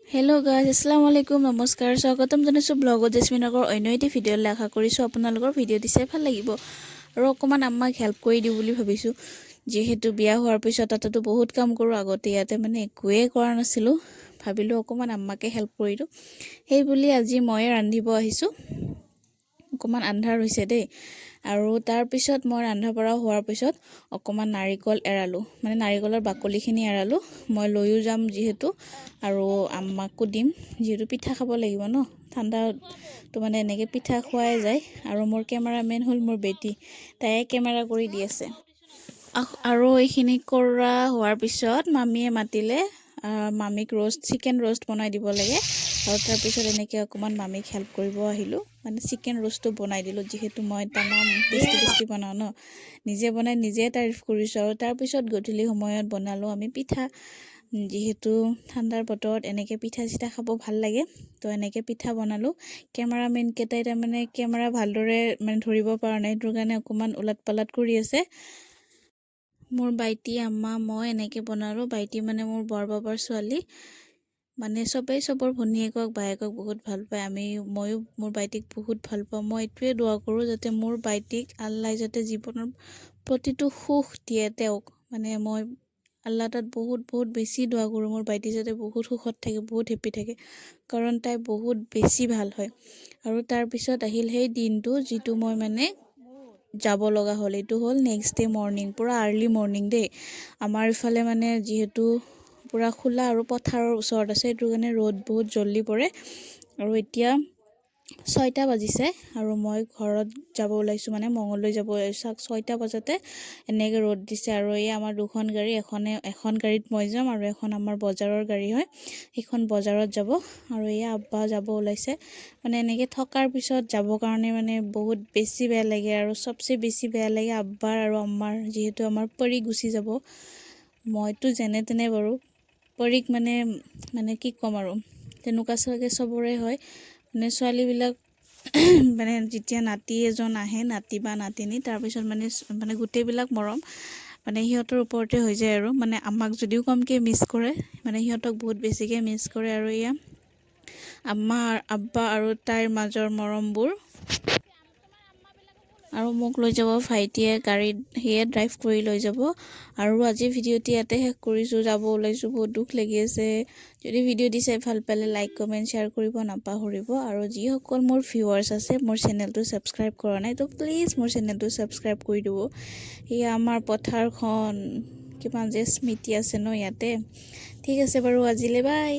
hello guys अस्सलाम वालेकुम नमस्कार स्वागतम जनाइছো ব্লগত জেসমিনগৰ অন্য এটি ভিডিঅ' লেখা কৰিছো আপোনালোকৰ ভিডিঅ'টি চাই ভাল লাগিব আৰু অকমান আম্মাক হেল্প কৰি দিও বুলি ভাবিছো যেহেতু বিয়া হোৱাৰ পিছত তাতেতো বহুত কাম কৰো আগতে ইয়াতে মানে একোৱে কৰা নাছিলো ভাবিলো অকমান আম্মাকে হেল্প কৰি দিও সেই বুলি আজি মই ৰান্ধিব আহিছো অকমান আন্ধাৰ হৈছে দেই আৰু তাৰ পিছত মই ৰান্ধা পৰা হোৱাৰ পিছত অকমান নাৰিকল এৰালো মানে নাৰিকলৰ বাকলিখিনি এৰালো মই লৈও যাম যেহেতু আৰু আম্মাকো দিম যেহেতু পিঠা খাব লাগিব ন ঠাণ্ডা তো মানে এনেকে পিঠা খোৱাই যায় আৰু মোৰ কেমেৰামেন হল মোৰ বেটি তাই কেমেৰা কৰি দি আছে আৰু এইখিনি কৰা হোৱাৰ পিছত মামীয়ে মাতিলে মামিক চিকেন रोस्ट বনাই দিব লাগে আৰু তাৰ পিছত এনেকে অকমান মামিক হেল্প কৰিব আহিলো মানে চিকেন रोस्टটো বনাই দিলো যেহেতু মই তামাম টেষ্টি বনাও ন নিজে বনাই নিজে তাৰিফ কৰিছো আৰু তাৰ পিছত গধূলি সময়ত বনালো আমি পিঠা যেহেতু ঠাণ্ডাৰ বতৰত এনেকে পিঠা চিঠা খাব ভাল লাগে তো এনেকে পিঠা বনালো কেমেৰামেন কেটাই তাৰ মানে কেমেৰা ভালদৰে মানে ধৰিব পৰা নাই তোৰ কাৰণে অকমান উলট পালট কৰি আছে মোৰ বাইটি আম্মা মই এনেকে বনালো বাইটি মানে মোৰ বৰ বাবাৰ ছোৱালী মানে সবৰ ভনিয়েকক বায়েকক বহুত ভাল পায় ময়ো মোৰ বাইটিক বহুত ভাল পাওঁ মই এটোৱে দোৱা কৰো যাতে মোৰ বাইটিক আল্লাহ যাতে জীৱনৰ প্ৰতিটো সুখ দিয়ে তেওঁক মানে মই আল্লাহ তাত বহুত বেছি দোৱা কৰো মোৰ বাইটি যাতে বহুত সুখত থাকে বহুত হেপি থাকে কাৰণ তাই বহুত বেছি ভাল হয় আৰু তাৰ পিছত আহিল সেই দিনটো যেটো মই মানে যাব লগা হল এটো হল নেক্সট ডে মৰ্নিং পুৰা আৰ্লি মৰ্নিং দে আমাৰ ইফালে মানে যেহেতু পুৰা খোলা আৰু পথাৰৰ ওচৰত আছে এটো কাৰণে ৰ'দ বহুত জলদি পৰে আৰু এতিয়া 6টা বাজিছে আৰু মই ঘৰত যাব ওলাইছো মানে মংগললৈ যাব ওলাইছো 6টা বজাতে এনেকে ৰ'দ দিছে আৰু এই আমাৰ দুখন গাড়ী এখন গাড়ীত মই যাম আৰু এখন আমাৰ বজাৰৰ গাড়ী হয় এখন বজাৰত যাব আৰু এয়া আব্বা যাব ওলাইছে মানে এনেকে থকাৰ পিছত যাব কাৰণে মানে বহুত বেছি বেয়া লাগে আৰু সবচে বেছি বেয়া লাগে আব্বাৰ আৰু আম্মাৰ যেহেতু আমাৰ পৰি গুচি যাব মইতো যেনে তেনে বাৰু পৰিক মানে কি কম আৰু তেনুকা সকে সবৰে হয় মানে ছোৱালী বিলাক মানে যেতিয়া নাতি এজন আহে নাতি বা নাতিনি তাৰ পিছত মানে গুটেই বিলাক মৰম মানে সিহঁতৰ ওপৰতে হৈ যায় আৰু মানে আমাক যদিও কমকে মিস কৰে মানে সিহঁতক বহুত বেছিকে মিস কৰে আৰু ইয়া আম্মা আব্বা আৰু তাইৰ মাজৰ মৰমবোৰ আৰু মোক লৈ যাব ভাইটিয়ে গাড়ীত হিয়ে ড্ৰাইভ কৰি লৈ যাব আৰু আজি ভিডিঅ'টি ইয়াতে শেষ কৰিছো যাব ওলাইছো বহুত দুখ লাগি আছে যদি ভিডিঅ'টি চাই ভাল পালে লাইক কমেন্ট শেয়াৰ কৰিব নাপাহৰিব আৰু যি সকল মোৰ ভিউৱাৰ্স আছে মোৰ চেনেলটো সাবস্ক্ৰাইব কৰা নাই তো প্লিজ মোৰ চেনেলটো সাবস্ক্ৰাইব কৰি দিব ইয়া আমাৰ পথাৰখন কিমান যে স্মৃতি আছে ন ইয়াতে ঠিক আছে বাৰু আজিলে বাই